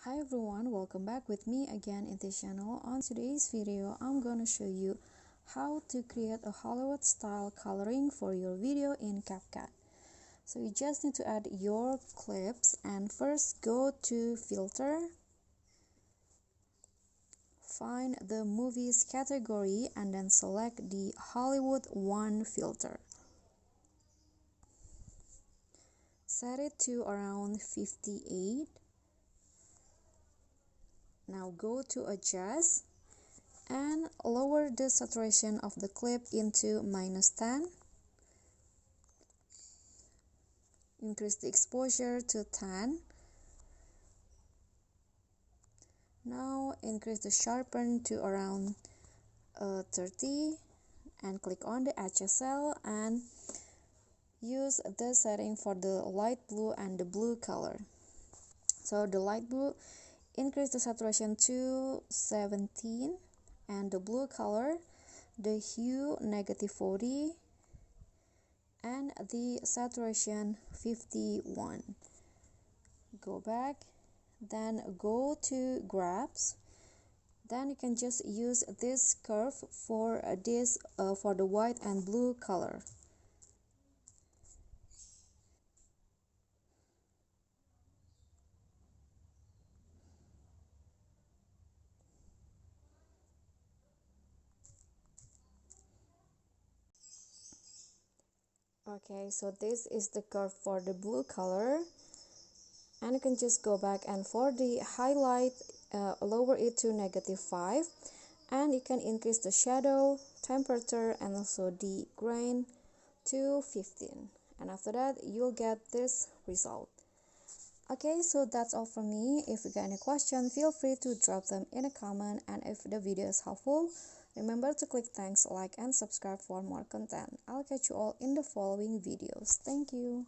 Hi everyone, welcome back with me again in this channel. On today's video, I'm gonna show you how to create a Hollywood style coloring for your video in CapCut. So you just need to add your clips and first go to filter, find the movies category and then select the Hollywood 1 filter. Set it to around 58. Now go to adjust and lower the saturation of the clip into -10. Increase the exposure to 10. Now increase the sharpen to around 30 and click on the HSL and use the setting for the light blue and the blue color. So the light blue, increase the saturation to 17 and the blue color, the hue -40 and the saturation 51. Go back, then go to grabs. Then you can just use this curve for for the white and blue color. Okay, so this is the curve for the blue color, and you can just go back and for the highlight lower it to -5, and you can increase the shadow, temperature and also the grain to 15, and after that you'll get this result. Okay, so that's all from me. If you got any question, feel free to drop them in a comment, and if the video is helpful, remember to click thanks, like and subscribe for more content. I'll catch you all in the following videos. Thank you.